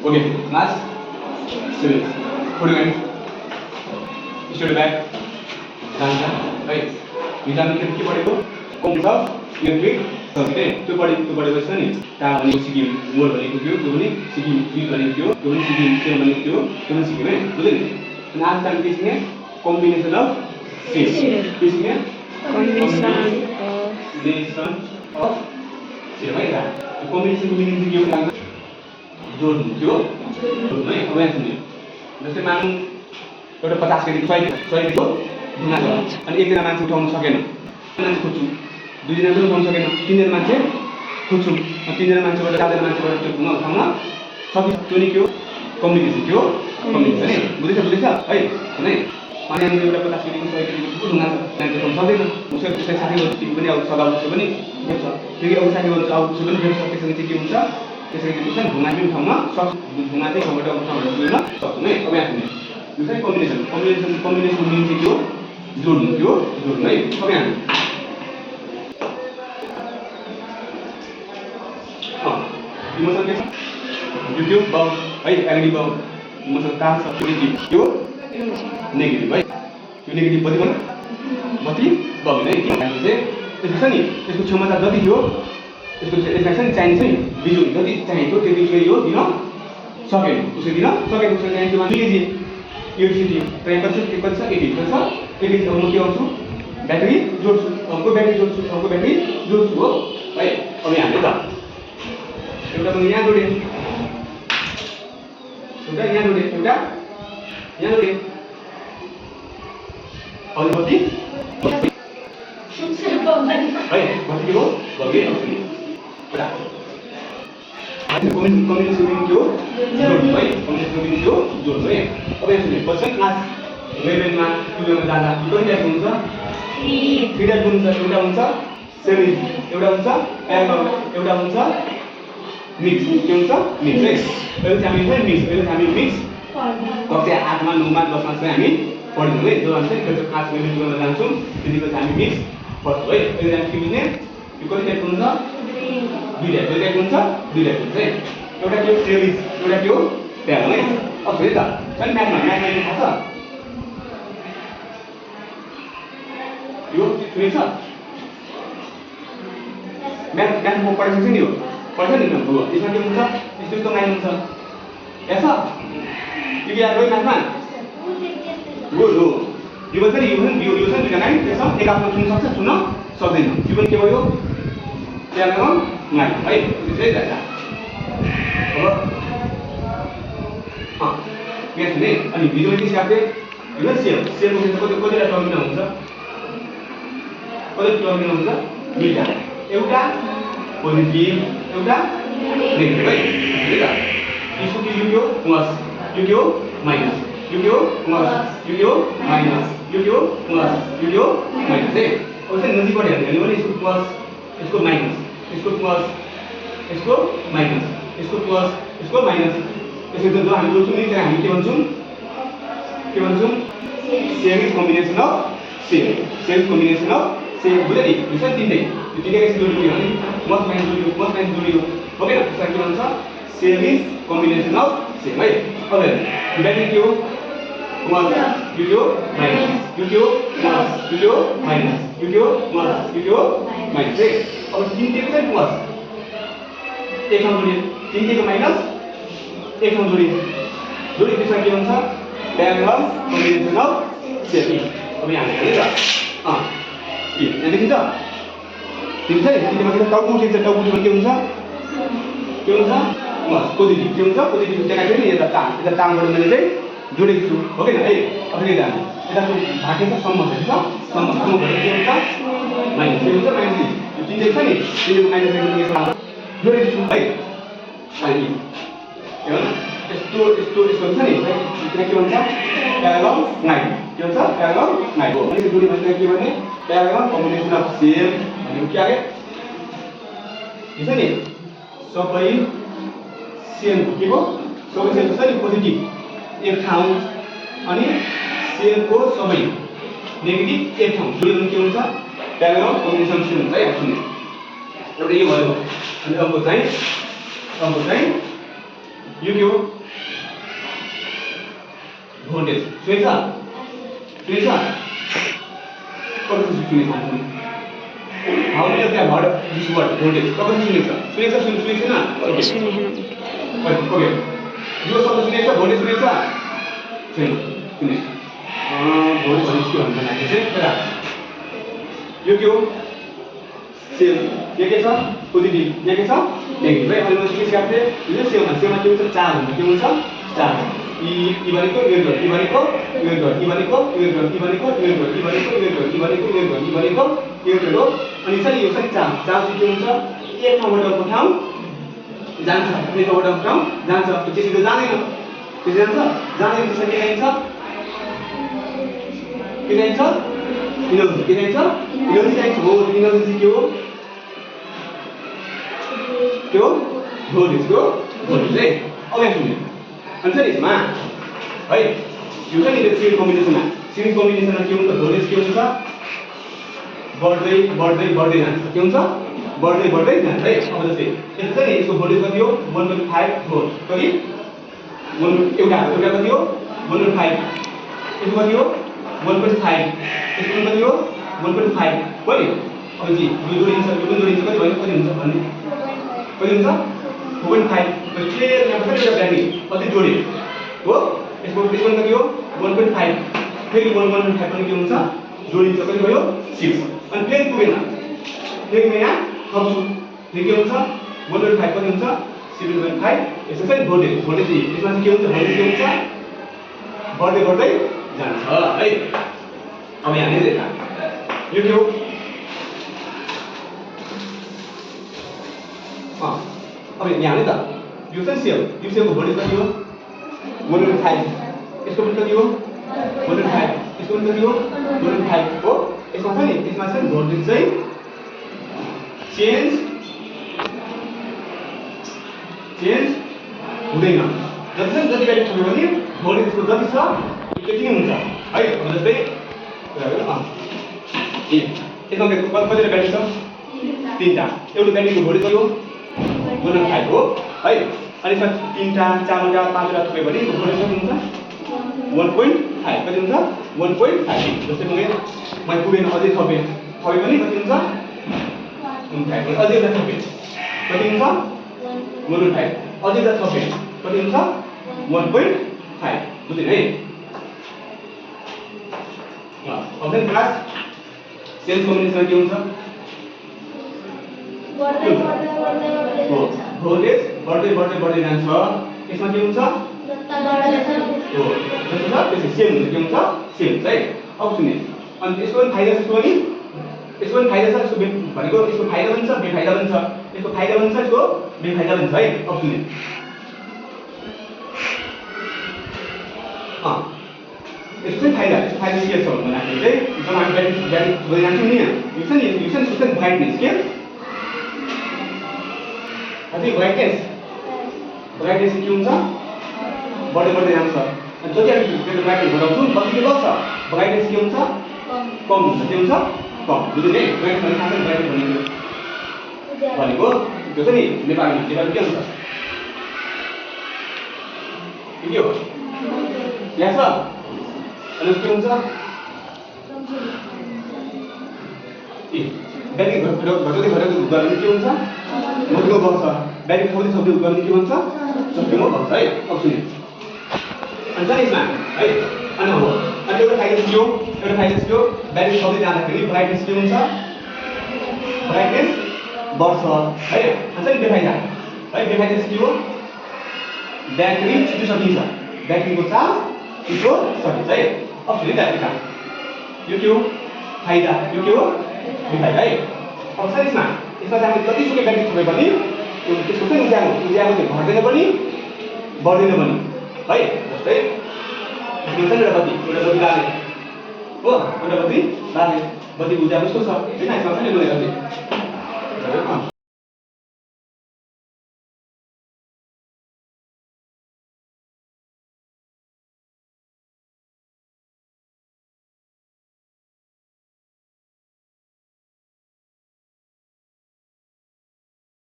okay class 7 student student back जान्छ है निजाम के पढेको कम्प्युटर इलेक्ट्रिक सर्किट त्यो पढेपछि नि ता भनेको सिक्किम मोर भनेको थियो त्यो पनि सिक्किम फ्री भनेको थियो त्यो पनि सिक्किम सेम भनेको थियो त्यो पनि सिक्किम है बुझ्यो नि अनि आज हामी के सिक्ने कम्बिनेसन अफ सेट के सिक्ने कम्बिनेसन अफ सेट है त कम्बिनेसन मिनिङ चाहिँ के हो लाग्छ जोड्नु त्यो जोड्नु है अब यहाँ सुन्नु जस्तै मानौँ एउटा 50 केजी 100 केजीको ढुङ्गा छ अनि एकजना मान्छे उठाउन सकेन मान्छे खोज्छु दुईजना पनि उठाउन सकेन तीनजना मान्छे खोज्छु तीनजना मान्छेबाट चारजना मान्छेबाट त्यो ढुङ्गा उठाउन सकिन्छ त्यो नि के हो कम्युनिकेसन त्यो कम्युनिकेसन है बुझ्दैछ है अनि हामी एउटा 50 केजीको 100 केजीको ढुङ्गा छ मान्छे उठाउन सक्दैन उसै साथीहरू टिम पनि आउँछ सदाउँछ पनि भेट्छ फेरि अरू साथीहरू आउँछ पनि भेट्छ त्यसरी चाहिँ के हुन्छ त्यसरी के हुन्छ ढुङ्गा पनि उठाउन सक्छ ढुङ्गा चाहिँ ठाउँबाट उठाउन सक्छौँ है अब यहाँ यो चाहिँ कम्बिनेसन मिन चाहिँ के हो जोड्नु त्यो जोड्नु है अब यहाँ इमोसन के छ यो बल्ब है एलईडी बल्ब इमोसन तार छ पोजिटिभ यो नेगेटिभ है यो नेगेटिभ बत्ती बल्ब है चाहिँ त्यसको छ नि त्यसको क्षमता जति थियो यसलाई चाहिँ चाहिन्छ नि बिजुली जति चाहिएको त्यति चाहिँ यो दिन सकेन उसले दिन सकेको उसले चाहिन्छ 2 केजी इलेक्ट्रिसिटी प्रयोग गर्छ के गर्छ 80 गर्छ 80 अब म के गर्छु ब्याट्री जोड्छु अर्को ब्याट्री जोड्छु अर्को ब्याट्री जोड्छु हो है अब यहाँले त एउटा पनि यहाँ जोडे एउटा यहाँ जोडे एउटा यहाँ जोडे अनि बत्ती है बत्ती के हो बगे आउँछ एउटा कम्युनिकेसन मिनिङ के हो जोड्नु है कम्युनिकेसन मिनिङ के हो जोड्नु है अब यहाँ सुन्नु पछि क्लास 11 मा 12 मा जाँदा कति टाइप हुन्छ 3 टाइप हुन्छ एउटा हुन्छ सिरिज एउटा हुन्छ प्यारलल एउटा हुन्छ मिक्स के हुन्छ मिक्स है अहिले चाहिँ हामी मिक्स कक्षा 8 मा 9 मा 10 मा चाहिँ हामी पढ्छौँ है जो चाहिँ त्यो क्लास 11 12 मा जान्छौँ त्यतिको चाहिँ हामी मिक्स पढ्छौँ है अहिले हामी के बुझ्ने यो कति टाइप हुन्छ दुई टाइप हुन्छ है एउटा के हो सिरिज एउटा के हो प्यारलल है अब फेरि त अनि म्याथमा थाहा छ यो फ्री छ म्याथमा पढाइसक्छ नि यो पढ्छ नि हो यसमा के हुन्छ यस्तो लाइन हुन्छ याद छ यो याद भयो म्याथमा हो यो भन्छ नि यो छ दुईटा लाइन त्यसमा एक आफ्नो छुन सक्छ छुन सक्दैन यो पनि के भयो प्यारलल लाइन है त्यसै जान्छ अब यहाँ सुने अनि भिजुअली हिसाबले यो सेलको कतिवटा टर्मिनल हुन्छ कति टर्मिनल हुन्छ दुईटा एउटा पोजिटिभ एउटा नेगेटिभ है यसको के यो प्लस यो माइनस यो प्लस यो माइनस यो प्लस यो माइनस है अब चाहिँ नजिकबाट हेर्ने भने यसको प्लस यसको माइनस यसको प्लस यसको माइनस यसको प्लस यसको माइनस यसको जो हामी जोड्छौँ नि त्यहाँ हामी के भन्छौँ same combination of same combination of same बुझ्यो नि यो चाहिँ तीनटै यो तीनटै एकछिन जोडियो भने प्लस माइनस जोडियो ओके न त्यसलाई के भन्छ same is combination of same है अब ब्याट्री के हो प्लस यो माइनस यो प्लस यो माइनस यो प्लस यो माइनस है अब तीनटैको चाहिँ प्लस एक ठाउँ जोडियो तीनटैको माइनस एक ठाउँ जोडियो त्यसमा के भन्छ प्यारलल कम्बिनेसन अफ सेम अब यहाँ हाल्ने त यहाँ देखिन्छ तिमी चाहिँ तिमीमा के टाउको उठिन्छ टाउको उठेपछि के हुन्छ प्लस पोजिटिभ के हुन्छ पोजिटिभ त्यहाँ चाहिँ नि यता तामबाट मैले चाहिँ जोडेको छु हो कि न है अब यता यताको भागे छ सम्म छ सम्म भएर के हुन्छ माइनस के हुन्छ माइनस यो तिनटै छ नि तिनटैको माइनस जोडेको छु है अनि के भन्छ यस्तो हुन्छ नि त्यहाँ के भन्छ प्यारलल लाइन के भन्छ प्यारलल लाइन हो अनि जोडी भन्छ के भने प्यारलल कम्बिनेसन अफ सेम भनेको के आगे हुन्छ नि सबै सेम के हो सबै सेम छ नि पोजिटिभ एक ठाउँ अनि सेमको सबै नेगेटिभ एक ठाउँ जोड्यो भने के हुन्छ प्यारलल कम्बिनेसन सेम हुन्छ है सुन्नु एउटा यो भयो अनि अर्को चाहिँ यो के हो भोल्टेज सुनेछ सुनेछ कसरी सुनेछ how many of you heard this word voltage कसरी सुनेछ सुनेछ सुनेछ न ओके यो शब्द सुनेछ भोल्टेज सुनेछ छैन सुने भोल्टेज के भन्छ नाम चाहिँ यो के हो सेल यो के छ पोजिटिभ यो के छ नेगेटिभ है अहिले मैले सिकाएको थिएँ यो सेलमा के हुन्छ चार्ज हुन्छ के हुन्छ चार्ज ई भनेको यो गर् ई भनेको यो गर् ई भनेको यो गर् ई भनेको यो गर् ई भनेको यो गर् ई भनेको यो गर् ई भनेको यो गर् हो अनि चाहिँ यो चाहिँ चार्ज चार्ज के हुन्छ एक ठाउँबाट अर्को ठाउँ जान्छ एक ठाउँबाट अर्को ठाउँ जान्छ त्यसरी त जाँदैन त्यसरी जान्छ जाँदैन त्यसरी के चाहिन्छ इनर्जी के चाहिन्छ इनर्जी चाहिन्छ हो इनर्जी के हो भोल्टेज हो भोल्टेज है अब यहाँ सुन्नु अनि चाहिँ यसमा है यो चाहिँ नि सिरिज कम्बिनेसनमा के हुन्छ भोल्टेज के हुन्छ बढ्दै बढ्दै बढ्दै जान्छ के हुन्छ बढ्दै बढ्दै जान्छ है अब जस्तै यसको चाहिँ यसको भोल्टेज कति हो 1.5 भोल्ट कति एउटा कति हो 1.5 यसको कति हो 1.5 यसको कति हो 1.5 हो नि अब जी यो जोडिन्छ यो पनि जोडिन्छ कति भयो कति हुन्छ भन्ने कति हुन्छ 4.5 त्यसले यहाँ पनि एउटा भ्यालु कति जोड्यो हो यसको कति हो 1.5 फेरि 1.5 पनि के हुन्छ जोडिन्छ कति भयो 6 अनि फेरि पुगेन फेरि म यहाँ थप्छु फेरि के हुन्छ 1.5 कति हुन्छ 7.5 यसको चाहिँ भोल्टेज भोल्टेज यसमा चाहिँ के हुन्छ भोल्टेज के हुन्छ बढ्दै बढ्दै जान्छ है अब यहाँ हेर्दै देखा यो के हो अब यहाँ हेर्नु त यो चाहिँ सेल यो सेलको भोल्टेज कति हो 1.5 यसको पनि कति हो 1.5 यसको पनि कति हो 1.5 हो यसमा चाहिँ भोल्टेज चाहिँ चेन्ज हुँदैन जति भ्यालु थप्यो भने भोल्टेज यसको जति छ त्यति नै हुन्छ है अब जस्तै यसमा कतिवटा ब्याट्री छ 3टा एउटा ब्याट्रीको भोल्टेज कति हो 1.5 हो है अनि यसमा 3टा 4टा 5टा थप्यो भने यसको भोल्टेज कति हुन्छ 1.5 कति हुन्छ 1.5 जस्तै मैले पुगेन अझै थपेँ भने कति हुन्छ 1.5 अझै एउटा थपेँ कति हुन्छ 1.5 अझै एउटा थपेँ कति हुन्छ 1.5 बुझ्यो है अब चाहिँ क्लास सेल्स कम्बिनेसन के हुन्छ भोल्टेज बढ्दै बढ्दै बढ्दै जान्छ यसमा के हुन्छ हो जस्तो छ त्यसै सेम हुन्छ के हुन्छ सेम है अब सुन्ने अनि यसको पनि फाइदा छ यसको पनि फाइदा छ यसको भनेको यसको फाइदा पनि छ बेफाइदा पनि छ यसको फाइदा पनि छ यसको बेफाइदा पनि छ है अब सुन्ने यसको चाहिँ फाइदा के छ भन्दाखेरि चाहिँ जब हामी ब्याट्री खोल्दै जान्छौँ नि यो चाहिँ ब्राइटनेस के अझै ब्राइटनेस के हुन्छ बढ्दै बढ्दै जान्छ अनि जति हामी त्यो ब्राइटनेस घटाउँछौँ कति के गर्छ ब्राइटनेस के हुन्छ कम हुन्छ के हुन्छ कम बुझ्यो नि ब्राइटनेस थाहा छ ब्राइटनेस भनेको त्यो चाहिँ नि नेपालीमा के हुन्छ के हो यहाँ छ अनि के हुन्छ ब्याट्री घटाउँदै गर्दा के हुन्छ मधुलो बग्छ ब्याट्री थप्दै थप्दै गर्दा के हुन्छ चक्रिमो बग्छ है अब सुन्नु अनि छ यसमा है अनि हो अनि एउटा फाइदा के हो ब्याट्री थप्दै जाँदाखेरि ब्राइटनेस के हुन्छ ब्राइटनेस बढ्छ है अनि चाहिँ बेफाइदा है बेफाइदा के हो ब्याट्री छिटो सकिन्छ ब्याट्रीको चार्ज छिटो सकिन्छ है अब सुन्नु त यो के हो फाइदा यो के हो बेफाइदा है अब छ यसमा चाहिँ हामी जतिसुकै ब्याट्री थपे पनि त्यसको चाहिँ उज्यालो चाहिँ घट्दैन पनि बढ्दैन पनि है जस्तै यसमा चाहिँ एउटा बत्ती लाने हो एउटा बत्ती लाने बत्तीको उज्यालो कस्तो छ हैन यसमा चाहिँ